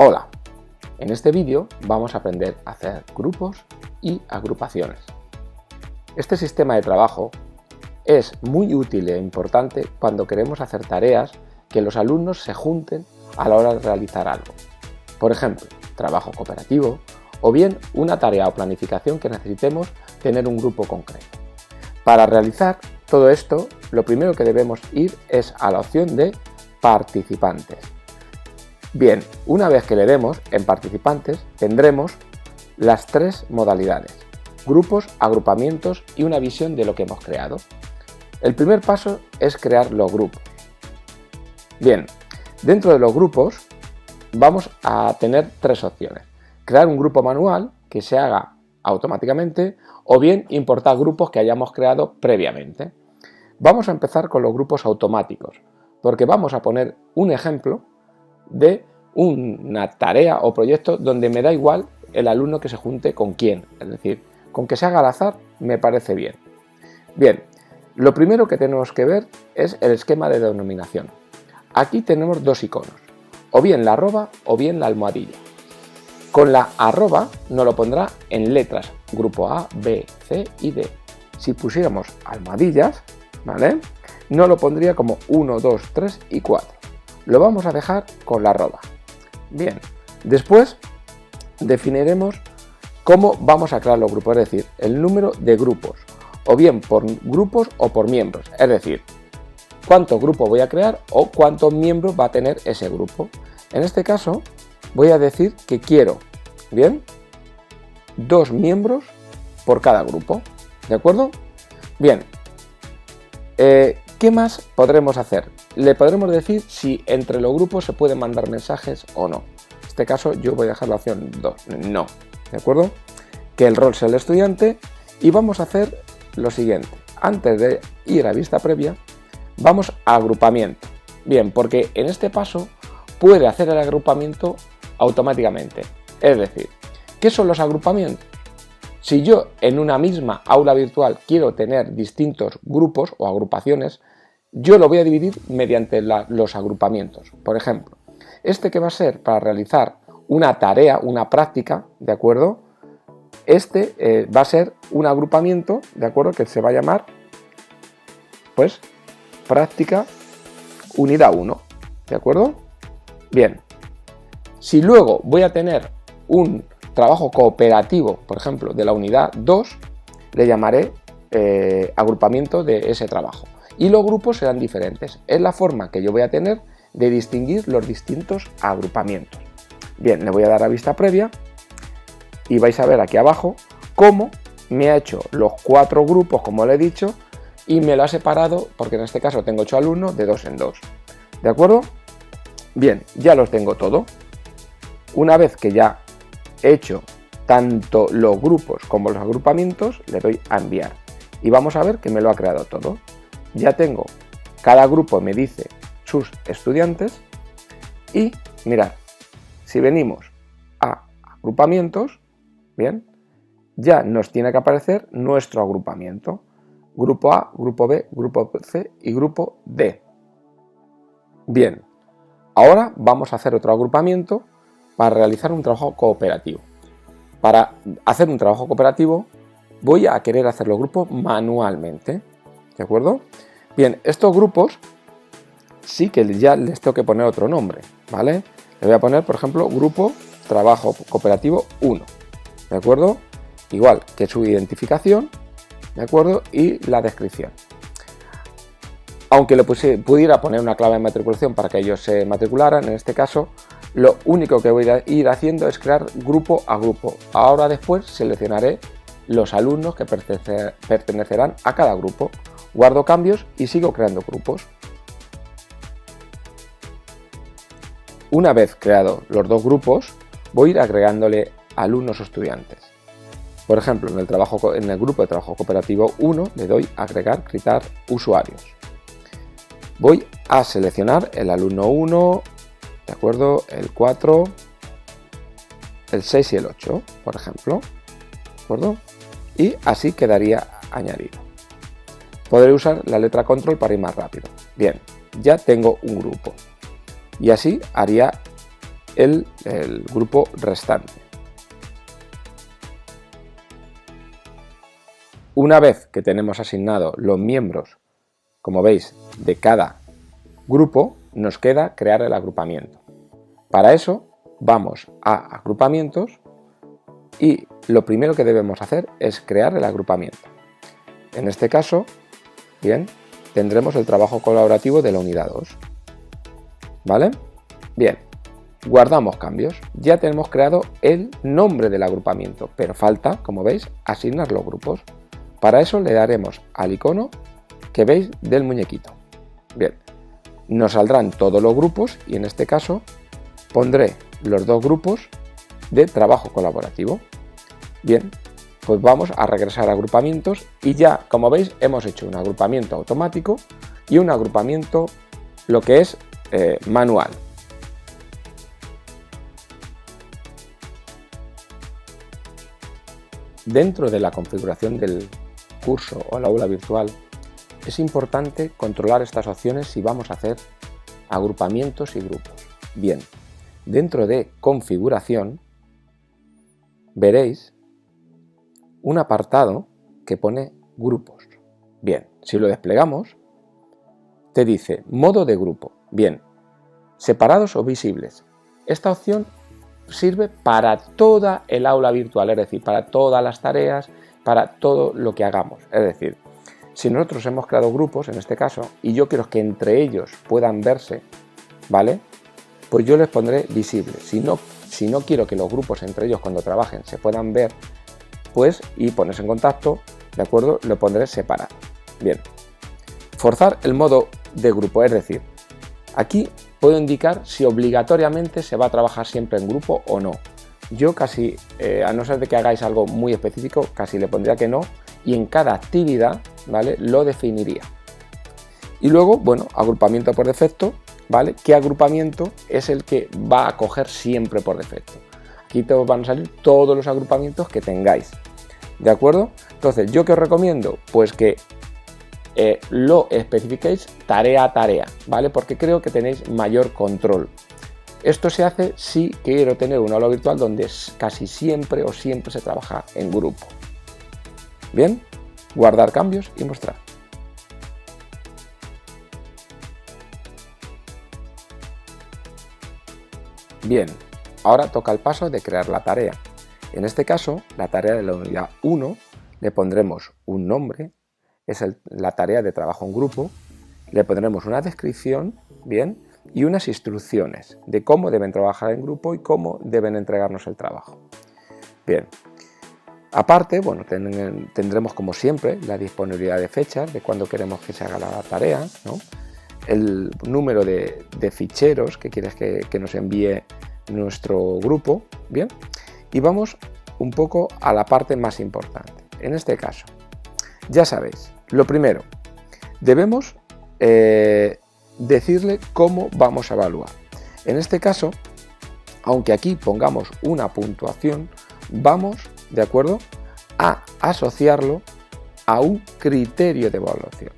Hola, en este vídeo vamos a aprender a hacer grupos y agrupaciones. Este sistema de trabajo es muy útil e importante cuando queremos hacer tareas que los alumnos se junten a la hora de realizar algo. Por ejemplo, trabajo cooperativo o bien una tarea o planificación que necesitemos tener un grupo concreto. Para realizar todo esto, lo primero que debemos ir es a la opción de participantes. Bien, una vez que le demos en participantes, tendremos las tres modalidades: grupos, agrupamientos y una visión de lo que hemos creado. El primer paso es crear los grupos. Bien, dentro de los grupos vamos a tener tres opciones: crear un grupo manual que se haga automáticamente o bien importar grupos que hayamos creado previamente. Vamos a empezar con los grupos automáticos porque vamos a poner un ejemplo de una tarea o proyecto donde me da igual el alumno que se junte con quién, es decir, con que se haga al azar me parece bien. Bien, lo primero que tenemos que ver es el esquema de denominación. Aquí tenemos dos iconos, o bien la arroba o bien la almohadilla. Con la arroba nos lo pondrá en letras, grupo A, B, C y D. Si pusiéramos almohadillas, ¿vale?, nos lo pondría como 1, 2, 3 y 4. Lo vamos a dejar con la arroba. Bien, después definiremos cómo vamos a crear los grupos, es decir, el número de grupos, o bien por grupos o por miembros, es decir, cuántos grupos voy a crear o cuántos miembros va a tener ese grupo. En este caso voy a decir que quiero, bien, 2 miembros por cada grupo, ¿de acuerdo? Bien, ¿qué más podremos hacer? Le podremos decir si entre los grupos se pueden mandar mensajes o no. En este caso yo voy a dejar la opción 2, no, ¿de acuerdo? Que el rol sea el estudiante y vamos a hacer lo siguiente. Antes de ir a vista previa, vamos a agrupamiento. Bien, porque en este paso puede hacer el agrupamiento automáticamente. Es decir, ¿qué son los agrupamientos? Si yo en una misma aula virtual quiero tener distintos grupos o agrupaciones, yo lo voy a dividir mediante los agrupamientos. Por ejemplo, este que va a ser para realizar una tarea, una práctica, ¿de acuerdo? Este va a ser un agrupamiento, ¿de acuerdo?, que se va a llamar, pues, práctica unidad 1, ¿de acuerdo? Bien, si luego voy a tener un trabajo cooperativo, por ejemplo, de la unidad 2, le llamaré agrupamiento de ese trabajo. Y los grupos serán diferentes. Es la forma que yo voy a tener de distinguir los distintos agrupamientos. Bien, le voy a dar a vista previa y vais a ver aquí abajo cómo me ha hecho los 4 grupos, como le he dicho, y me lo ha separado, porque en este caso tengo 8 alumnos, de 2 en 2. ¿De acuerdo? Bien, ya los tengo todo. Una vez que ya he hecho tanto los grupos como los agrupamientos, le doy a enviar. Y vamos a ver que me lo ha creado todo. Ya tengo, cada grupo me dice sus estudiantes y mirad, si venimos a agrupamientos, bien, ya nos tiene que aparecer nuestro agrupamiento. Grupo A, grupo B, grupo C y grupo D. Bien, ahora vamos a hacer otro agrupamiento para realizar un trabajo cooperativo. Para hacer un trabajo cooperativo voy a querer hacer los grupos manualmente, ¿de acuerdo? Bien, estos grupos sí que ya les tengo que poner otro nombre, ¿vale? Le voy a poner, por ejemplo, grupo trabajo cooperativo 1, ¿de acuerdo? Igual que su identificación, ¿de acuerdo? Y la descripción. Aunque le pudiera poner una clave de matriculación para que ellos se matricularan, en este caso lo único que voy a ir haciendo es crear grupo a grupo. Ahora después seleccionaré los alumnos que pertenecerán a cada grupo. Guardo cambios y sigo creando grupos. Una vez creados los dos grupos, voy a ir agregándole alumnos o estudiantes. Por ejemplo, en el grupo de trabajo cooperativo 1 le doy a agregar, quitar usuarios. Voy a seleccionar el alumno 1, ¿de acuerdo?, el 4, el 6 y el 8, por ejemplo, ¿de acuerdo? Y así quedaría añadido. Podré usar la letra control para ir más rápido. Bien, ya tengo un grupo. Y así haría el grupo restante. Una vez que tenemos asignados los miembros, como veis, de cada grupo, nos queda crear el agrupamiento. Para eso vamos a agrupamientos y lo primero que debemos hacer es crear el agrupamiento. En este caso, bien, tendremos el trabajo colaborativo de la unidad 2. ¿Vale? Bien, guardamos cambios. Ya tenemos creado el nombre del agrupamiento, pero falta, como veis, asignar los grupos. Para eso le daremos al icono que veis del muñequito. Bien, nos saldrán todos los grupos y en este caso pondré los dos grupos de trabajo colaborativo. Bien, pues vamos a regresar a agrupamientos y ya, como veis, hemos hecho un agrupamiento automático y un agrupamiento lo que es manual. Dentro de la configuración del curso o el aula virtual es importante controlar estas opciones si vamos a hacer agrupamientos y grupos. Bien, dentro de configuración veréis un apartado que pone grupos. Bien, si lo desplegamos te dice modo de grupo. Bien, separados o visibles. Esta opción sirve para toda el aula virtual, es decir, para todas las tareas, para todo lo que hagamos. Es decir, si nosotros hemos creado grupos, en este caso, y yo quiero que entre ellos puedan verse, ¿vale? Pues yo les pondré visibles. Si no quiero que los grupos entre ellos cuando trabajen se puedan ver, pues y ponerse en contacto, ¿de acuerdo? Lo pondré separado. Bien. Forzar el modo de grupo, es decir, aquí puedo indicar si obligatoriamente se va a trabajar siempre en grupo o no. Yo casi, a no ser de que hagáis algo muy específico, casi le pondría que no y en cada actividad, ¿vale? Lo definiría. Y luego, bueno, agrupamiento por defecto, ¿vale? ¿Qué agrupamiento es el que va a coger siempre por defecto? Aquí te van a salir todos los agrupamientos que tengáis, ¿de acuerdo? Entonces, ¿yo qué os recomiendo? Pues que lo especifiquéis tarea a tarea, ¿vale? Porque creo que tenéis mayor control. Esto se hace si quiero tener un aula virtual donde casi siempre o siempre se trabaja en grupo. Bien, guardar cambios y mostrar. Bien, ahora toca el paso de crear la tarea. En este caso, la tarea de la unidad 1 le pondremos un nombre, es la tarea de trabajo en grupo, le pondremos una descripción, bien, y unas instrucciones de cómo deben trabajar en grupo y cómo deben entregarnos el trabajo. Bien, aparte, bueno, tendremos como siempre la disponibilidad de fechas de cuándo queremos que se haga la tarea, ¿no? El número de ficheros que quieres que nos envíe nuestro grupo, bien, y vamos un poco a la parte más importante. En este caso, ya sabéis, lo primero, debemos decirle cómo vamos a evaluar. En este caso, aunque aquí pongamos una puntuación, vamos, ¿de acuerdo?, a asociarlo a un criterio de evaluación.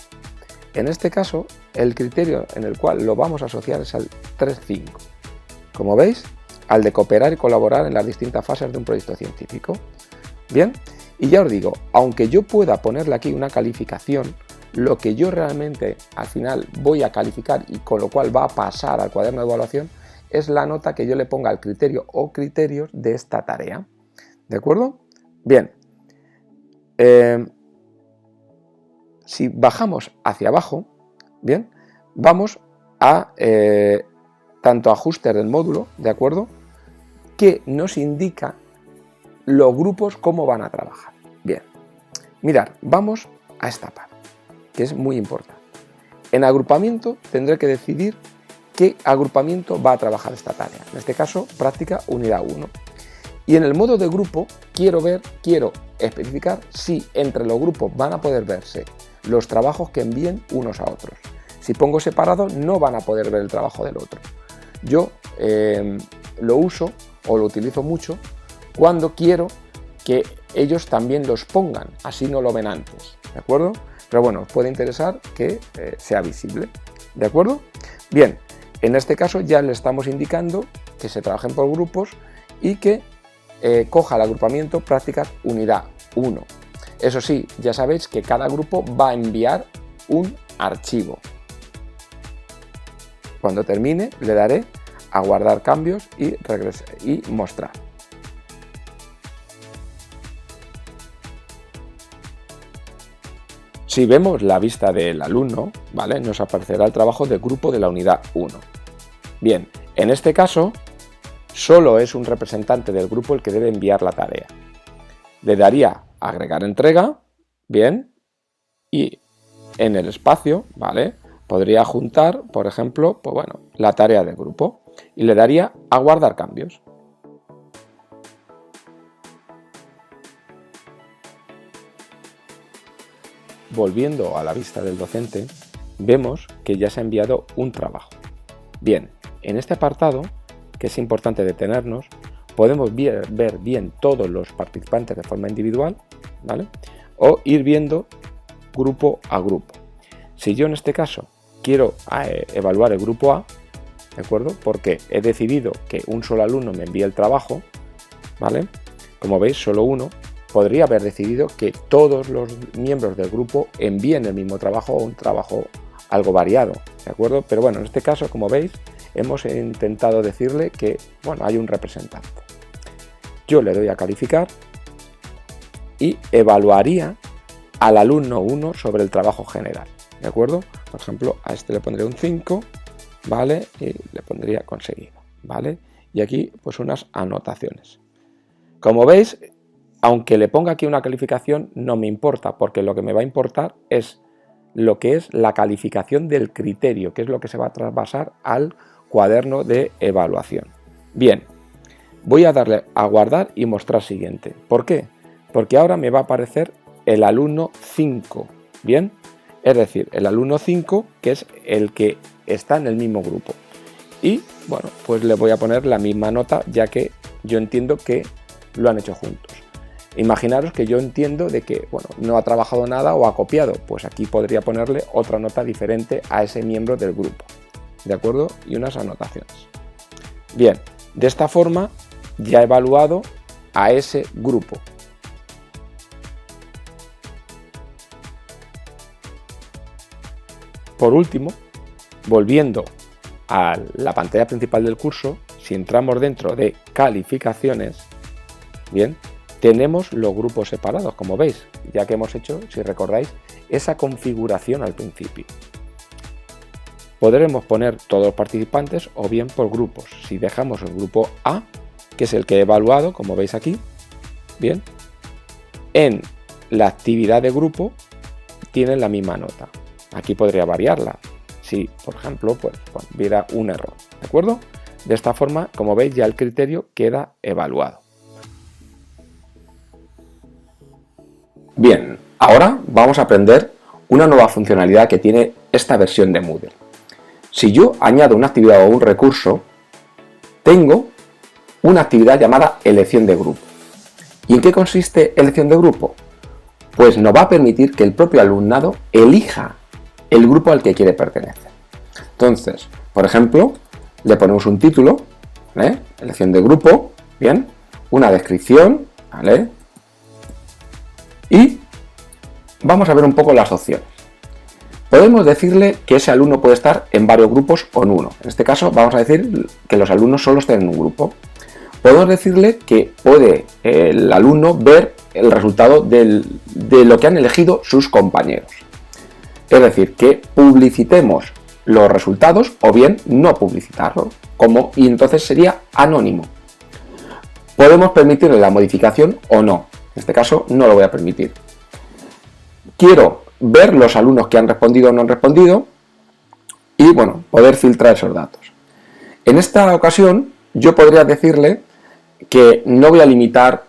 En este caso, el criterio en el cual lo vamos a asociar es al 3.5. Como veis, al de cooperar y colaborar en las distintas fases de un proyecto científico. Bien, y ya os digo, aunque yo pueda ponerle aquí una calificación, lo que yo realmente al final voy a calificar y con lo cual va a pasar al cuaderno de evaluación es la nota que yo le ponga al criterio o criterios de esta tarea. ¿De acuerdo? Bien. Si bajamos hacia abajo, bien, vamos a tanto ajustes del módulo, ¿de acuerdo?, que nos indica los grupos cómo van a trabajar. Bien, mirad, vamos a esta parte, que es muy importante. En agrupamiento tendré que decidir qué agrupamiento va a trabajar esta tarea. En este caso, práctica unidad 1. Y en el modo de grupo quiero especificar si entre los grupos van a poder verse los trabajos que envíen unos a otros. Si pongo separado, no van a poder ver el trabajo del otro. Yo lo uso o lo utilizo mucho cuando quiero que ellos también los pongan, así no lo ven antes, ¿de acuerdo? Pero bueno, os puede interesar que sea visible, ¿de acuerdo? Bien, en este caso ya le estamos indicando que se trabajen por grupos y que coja el agrupamiento prácticas unidad 1. Eso sí, ya sabéis que cada grupo va a enviar un archivo. Cuando termine le daré a guardar cambios y mostrar. Si vemos la vista del alumno, ¿vale?, nos aparecerá el trabajo de grupo de la unidad 1. Bien, en este caso, solo es un representante del grupo el que debe enviar la tarea. Le daría a agregar entrega, bien, y en el espacio, ¿vale?, podría juntar, por ejemplo, pues bueno, la tarea del grupo y le daría a guardar cambios. Volviendo a la vista del docente, vemos que ya se ha enviado un trabajo. Bien, en este apartado, que es importante detenernos, podemos ver bien todos los participantes de forma individual, ¿vale?, o ir viendo grupo a grupo. Si yo en este caso quiero evaluar el grupo A, ¿de acuerdo?, porque he decidido que un solo alumno me envíe el trabajo, ¿vale?, como veis, solo uno. Podría haber decidido que todos los miembros del grupo envíen el mismo trabajo o un trabajo algo variado, ¿de acuerdo? Pero bueno, en este caso, como veis, hemos intentado decirle que, bueno, hay un representante. Yo le doy a calificar y evaluaría al alumno 1 sobre el trabajo general, ¿de acuerdo? Por ejemplo, a este le pondré un 5, ¿vale? Y le pondría conseguido, ¿vale? Y aquí, pues unas anotaciones. Como veis, aunque le ponga aquí una calificación, no me importa, porque lo que me va a importar es lo que es la calificación del criterio, que es lo que se va a trasvasar al cuaderno de evaluación. Bien, voy a darle a guardar y mostrar siguiente. ¿Por qué? Porque ahora me va a aparecer el alumno 5, ¿bien? Es decir, el alumno 5, que es el que está en el mismo grupo. Y, bueno, pues le voy a poner la misma nota, ya que yo entiendo que lo han hecho juntos. Imaginaros que yo entiendo de que, bueno, no ha trabajado nada o ha copiado, pues aquí podría ponerle otra nota diferente a ese miembro del grupo, ¿de acuerdo? Y unas anotaciones. Bien, de esta forma ya he evaluado a ese grupo. Por último, volviendo a la pantalla principal del curso, si entramos dentro de calificaciones, bien, tenemos los grupos separados, como veis, ya que hemos hecho, si recordáis, esa configuración al principio. Podremos poner todos los participantes o bien por grupos. Si dejamos el grupo A, que es el que he evaluado, como veis aquí, bien, en la actividad de grupo tienen la misma nota. Aquí podría variarla, si, por ejemplo, pues hubiera un error, ¿de acuerdo? De esta forma, como veis, ya el criterio queda evaluado. Bien, ahora vamos a aprender una nueva funcionalidad que tiene esta versión de Moodle. Si yo añado una actividad o un recurso, tengo una actividad llamada elección de grupo. ¿Y en qué consiste elección de grupo? Pues nos va a permitir que el propio alumnado elija el grupo al que quiere pertenecer. Entonces, por ejemplo, le ponemos un título, ¿vale?, elección de grupo, bien, una descripción, ¿vale?, y vamos a ver un poco las opciones. Podemos decirle que ese alumno puede estar en varios grupos o en uno. En este caso vamos a decir que los alumnos solo estén en un grupo. Podemos decirle que puede el alumno ver el resultado de lo que han elegido sus compañeros. Es decir, que publicitemos los resultados o bien no publicitarlos, y entonces sería anónimo. Podemos permitirle la modificación o no. En este caso no lo voy a permitir. Quiero ver los alumnos que han respondido o no han respondido y, bueno, poder filtrar esos datos. En esta ocasión yo podría decirle que no voy a limitar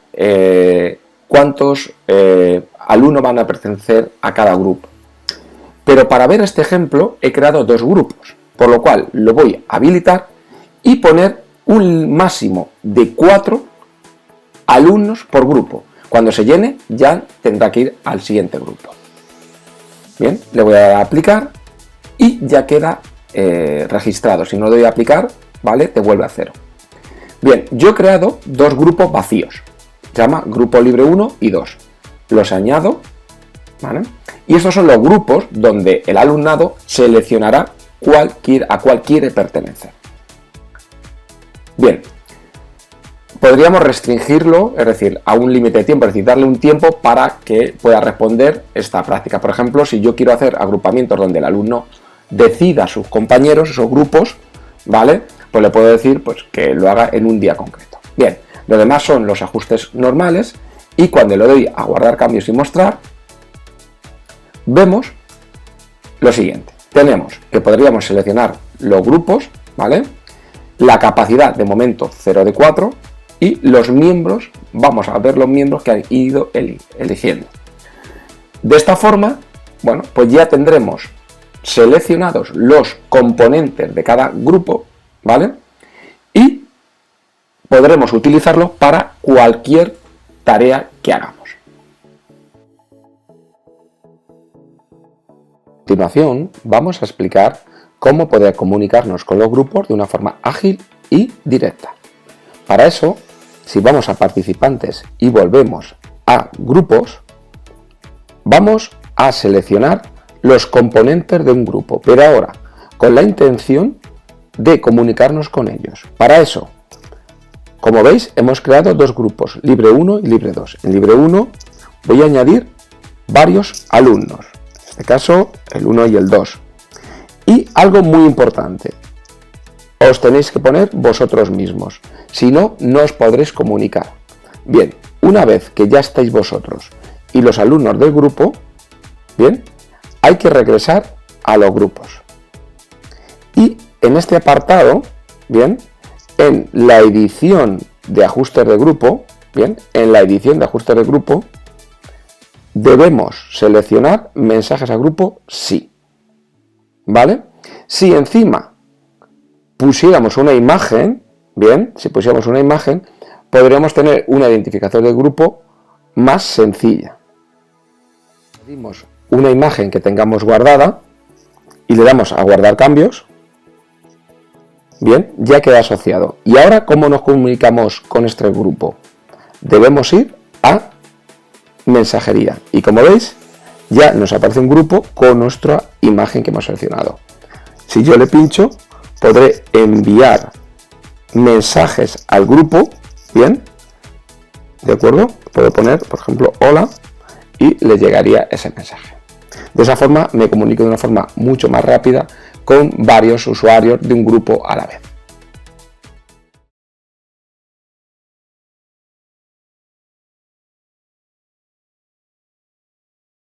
cuántos alumnos van a pertenecer a cada grupo. Pero para ver este ejemplo he creado dos grupos, por lo cual lo voy a habilitar y poner un máximo de 4 alumnos por grupo. Cuando se llene ya tendrá que ir al siguiente grupo. Bien, le voy a dar a aplicar y ya queda registrado. Si no le doy a aplicar, ¿vale?, te vuelve a 0. Bien, yo he creado dos grupos vacíos. Se llama grupo libre 1 y 2. Los añado, ¿vale? Y estos son los grupos donde el alumnado seleccionará a cuál quiere pertenecer. Bien, podríamos restringirlo, es decir, a un límite de tiempo, es decir, darle un tiempo para que pueda responder esta práctica. Por ejemplo, si yo quiero hacer agrupamientos donde el alumno decida a sus compañeros, esos grupos, ¿vale? Pues le puedo decir pues, que lo haga en un día concreto. Bien, lo demás son los ajustes normales y cuando le doy a guardar cambios y mostrar, vemos lo siguiente. Tenemos que podríamos seleccionar los grupos, ¿vale? La capacidad de momento 0 de 4 y los miembros, vamos a ver los miembros que han ido eligiendo. De esta forma, bueno, pues ya tendremos seleccionados los componentes de cada grupo, ¿vale? Y podremos utilizarlo para cualquier tarea que hagamos. A continuación, vamos a explicar cómo poder comunicarnos con los grupos de una forma ágil y directa. Para eso, si vamos a participantes y volvemos a grupos, vamos a seleccionar los componentes de un grupo, pero ahora con la intención de comunicarnos con ellos. Para eso, como veis, hemos creado dos grupos, libre 1 y libre 2. En libre 1 voy a añadir varios alumnos, en este caso el 1 y el 2. Y algo muy importante, os tenéis que poner vosotros mismos, si no, no os podréis comunicar. Bien, una vez que ya estáis vosotros y los alumnos del grupo, bien, hay que regresar a los grupos. Y en este apartado, bien, en la edición de ajustes de grupo, bien, en la edición de ajustes de grupo, debemos seleccionar mensajes a grupo sí. ¿Vale? Si encima pusiéramos una imagen, bien, si pusiéramos una imagen, podríamos tener una identificación del grupo más sencilla. Añadimos una imagen que tengamos guardada y le damos a guardar cambios. Bien, ya queda asociado. Y ahora, ¿cómo nos comunicamos con este grupo? Debemos ir a mensajería. Y como veis, ya nos aparece un grupo con nuestra imagen que hemos seleccionado. Si yo le pincho, podré enviar mensajes al grupo, bien, ¿de acuerdo? Puedo poner, por ejemplo, hola, y le llegaría ese mensaje. De esa forma me comunico de una forma mucho más rápida con varios usuarios de un grupo a la vez.